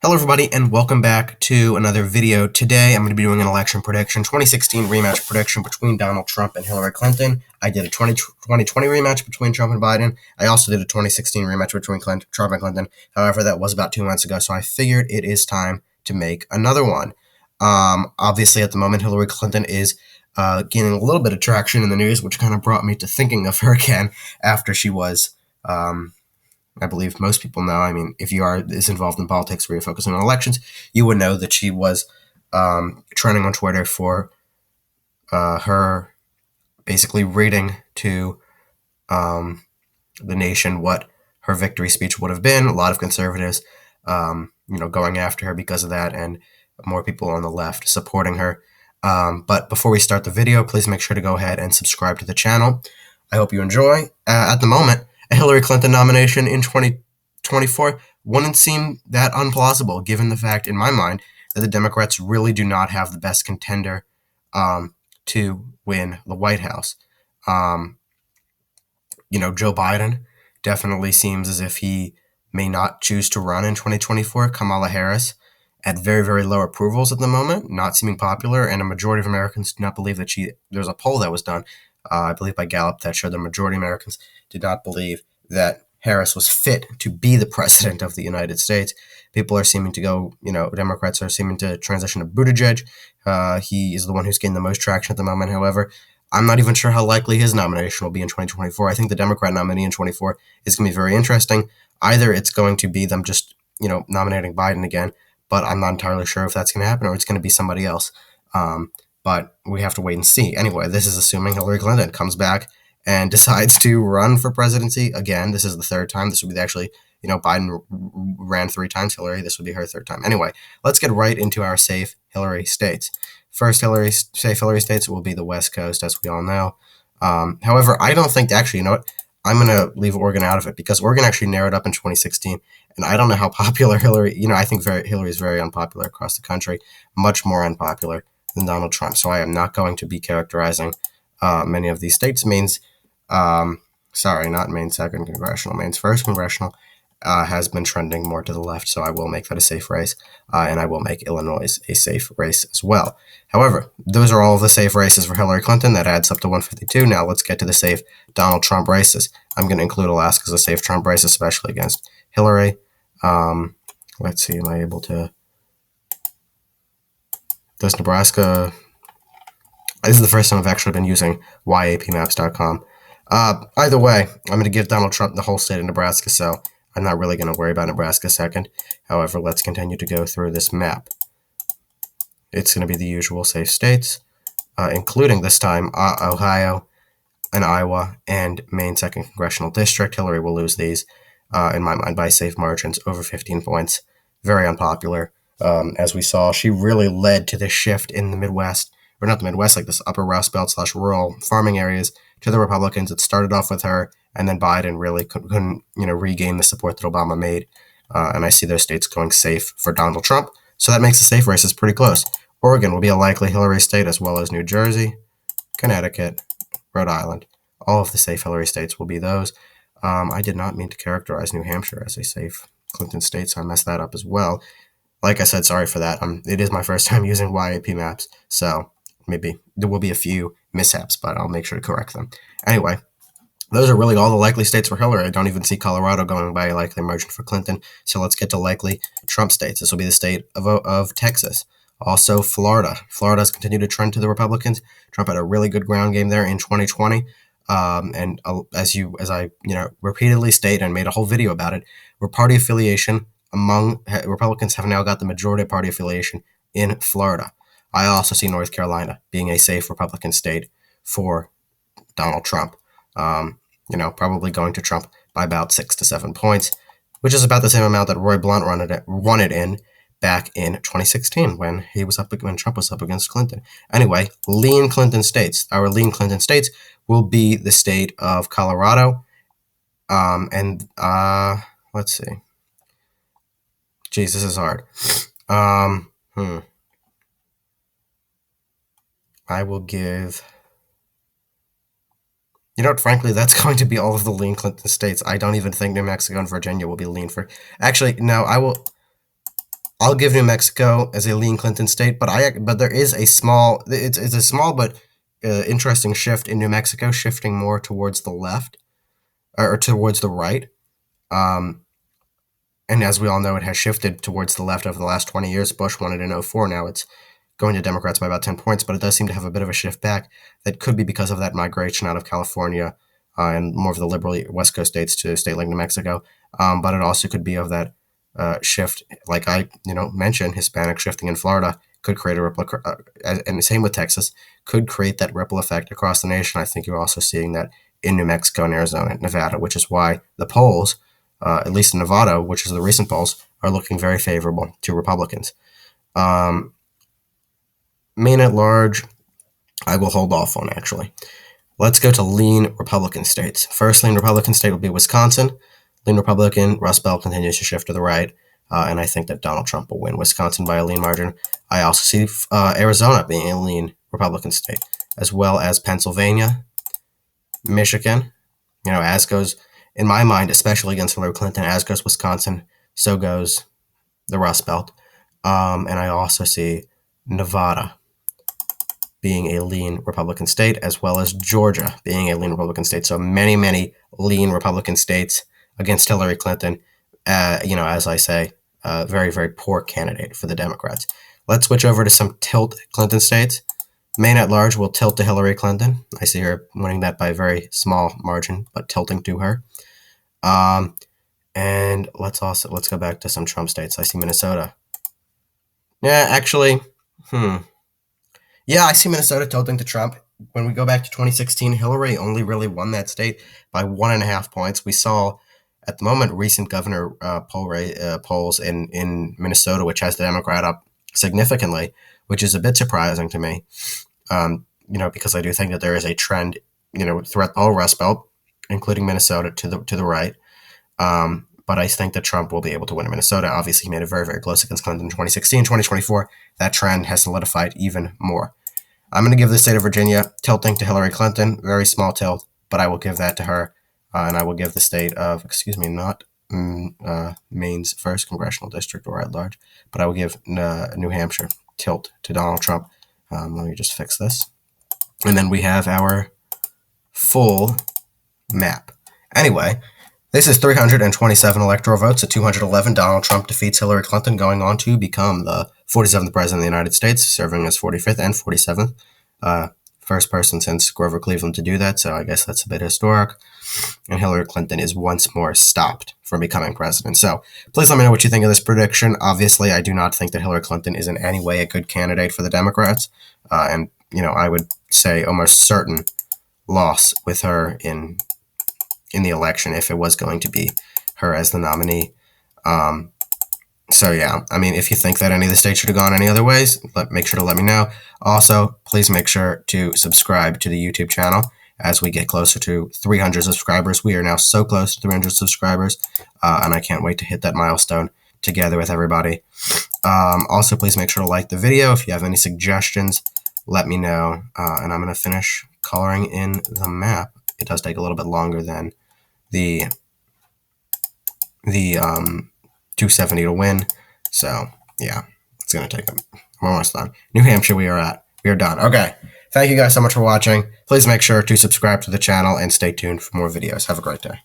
Hello everybody and welcome back to another video. Today I'm going to be doing an election prediction, 2016 rematch prediction between Donald Trump and Hillary Clinton. I did a 2020 rematch between Trump and Biden. I also did a 2016 rematch between Trump and Clinton. However, that was about 2 months ago, so I figured it is time to make another one. Obviously at the moment Hillary Clinton is gaining a little bit of traction in the news, which kind of brought me to thinking of her again after she was I believe most people know. I mean, if you are as involved in politics where you're focusing on elections, you would know that she was trending on Twitter for her basically reading to the nation what her victory speech would have been. A lot of conservatives, going after her because of that, and more people on the left supporting her. But before we start the video, please make sure to go ahead and subscribe to the channel. I hope you enjoy. At the moment, a Hillary Clinton nomination in 2024 wouldn't seem that unplausible, given the fact, in my mind, that the Democrats really do not have the best contender to win the White House. Joe Biden definitely seems as if he may not choose to run in 2024. Kamala Harris, at very, very low approvals at the moment, not seeming popular, and a majority of Americans do not believe that there's a poll that was done, I believe by Gallup, that showed the majority of Americans did not believe that Harris was fit to be the president of the United States. People are seeming to go, Democrats are seeming to transition to Buttigieg. He is the one who's getting the most traction at the moment. However, I'm not even sure how likely his nomination will be in 2024. I think the Democrat nominee in 2024 is going to be very interesting. Either it's going to be them just, nominating Biden again, but I'm not entirely sure if that's going to happen, or it's going to be somebody else. But we have to wait and see. Anyway, this is assuming Hillary Clinton comes back and decides to run for presidency again. This is the third time. This would be actually, Biden ran 3 times. Hillary, this would be her 3rd time. Anyway, let's get right into our safe Hillary states. First safe Hillary states will be the West Coast, as we all know. However, I don't think, actually, you know what? I'm going to leave Oregon out of it, because Oregon actually narrowed up in 2016, and I don't know how popular Hillary, I think Hillary is very unpopular across the country, much more unpopular than Donald Trump. So I am not going to be characterizing many of these states. Maine's, not Maine's 2nd congressional, Maine's 1st congressional has been trending more to the left, so I will make that a safe race, and I will make Illinois a safe race as well. However, those are all of the safe races for Hillary Clinton. That adds up to 152. Now let's get to the safe Donald Trump races. I'm going to include Alaska as a safe Trump race, especially against Hillary. Let's see, am I able to... Does Nebraska... This is the first time I've actually been using yapmaps.com. Either way, I'm going to give Donald Trump the whole state of Nebraska, so I'm not really going to worry about Nebraska second. However, let's continue to go through this map. It's going to be the usual safe states, including this time Ohio and Iowa and Maine 2nd Congressional District. Hillary will lose these, in my mind, by safe margins, over 15 points. Very unpopular. As we saw, she really led to this shift in the Midwest, or not the Midwest, like this upper Rust Belt / rural farming areas, to the Republicans. It started off with her, and then Biden really couldn't regain the support that Obama made. And I see those states going safe for Donald Trump. So that makes the safe races pretty close. Oregon will be a likely Hillary state, as well as New Jersey, Connecticut, Rhode Island. All of the safe Hillary states will be those. I did not mean to characterize New Hampshire as a safe Clinton state, so I messed that up as well. Like I said, sorry for that. It is my first time using YAP maps, so maybe there will be a few mishaps, but I'll make sure to correct them. Anyway, those are really all the likely states for Hillary. I don't even see Colorado going by a likely margin for Clinton. So let's get to likely Trump states. This will be the state of Texas. Also, Florida. Florida has continued to trend to the Republicans. Trump had a really good ground game there in 2020. And as I repeatedly state and made a whole video about it, where party affiliation among Republicans have now got the majority of party affiliation in Florida. I also see North Carolina being a safe Republican state for Donald Trump. Probably going to Trump by about 6 to 7 points, which is about the same amount that Roy Blunt won it in back in 2016 when Trump was up against Clinton. Anyway, lean Clinton states. Our lean Clinton states will be the state of Colorado, and let's see. Jeez, this is hard. I will give... frankly, that's going to be all of the lean Clinton states. I don't even think New Mexico and Virginia will be lean for... Actually, no, I will... I'll give New Mexico as a lean Clinton state, but there is a small, it's a small but interesting shift in New Mexico, shifting more towards the left or towards the right. And as we all know, it has shifted towards the left over the last 20 years. Bush won it in 2004. Now it's going to Democrats by about 10 points, but it does seem to have a bit of a shift back. That could be because of that migration out of California and more of the liberal West Coast states to a state like New Mexico. But it also could be of that shift, like I mentioned, Hispanic shifting in Florida could create a ripple, and the same with Texas, could create that ripple effect across the nation. I think you're also seeing that in New Mexico and Arizona and Nevada, which is why the polls, at least in Nevada, which is the recent polls, are looking very favorable to Republicans. Maine at large, I will hold off on, actually. Let's go to lean Republican states. First lean Republican state will be Wisconsin. Lean Republican, Rust Belt continues to shift to the right, and I think that Donald Trump will win Wisconsin by a lean margin. I also see Arizona being a lean Republican state, as well as Pennsylvania, Michigan, as goes, in my mind, especially against Hillary Clinton, as goes Wisconsin, so goes the Rust Belt. And I also see Nevada being a lean Republican state, as well as Georgia being a lean Republican state. So many, many lean Republican states against Hillary Clinton. As I say, very, very poor candidate for the Democrats. Let's switch over to some tilt Clinton states. Maine at large will tilt to Hillary Clinton. I see her winning that by a very small margin, but tilting to her. And let's go back to some Trump states. I see Minnesota. Yeah, actually, Yeah, I see Minnesota tilting to Trump. When we go back to 2016, Hillary only really won that state by 1.5 points. We saw, at the moment, recent governor polls in Minnesota, which has the Democrat up significantly, which is a bit surprising to me, because I do think that there is a trend, throughout the whole Rust Belt, including Minnesota, to the right. But I think that Trump will be able to win in Minnesota. Obviously, he made it very, very close against Clinton in 2016. 2024, that trend has solidified even more. I'm going to give the state of Virginia tilting to Hillary Clinton. Very small tilt, but I will give that to her. And I will give the state of, not Maine's 1st congressional district or at large, but I will give New Hampshire tilt to Donald Trump. Let me just fix this. And then we have our full map. Anyway, this is 327 electoral votes to 211. Donald Trump defeats Hillary Clinton, going on to become the 47th president of the United States, serving as 45th and 47th. First person since Grover Cleveland to do that, so I guess that's a bit historic. And Hillary Clinton is once more stopped from becoming president. So please let me know what you think of this prediction. Obviously, I do not think that Hillary Clinton is in any way a good candidate for the Democrats. And I would say almost certain loss with her in the election if it was going to be her as the nominee. So yeah, if you think that any of the states should have gone any other ways, make sure to let me know. Also, please make sure to subscribe to the YouTube channel as we get closer to 300 subscribers. We are now so close to 300 subscribers, and I can't wait to hit that milestone together with everybody. Also, please make sure to like the video. If you have any suggestions, let me know. And I'm going to finish coloring in the map. It does take a little bit longer than the 270 to win. So yeah, it's going to take them. We're almost done. New Hampshire, we are done. Okay. Thank you guys so much for watching. Please make sure to subscribe to the channel and stay tuned for more videos. Have a great day.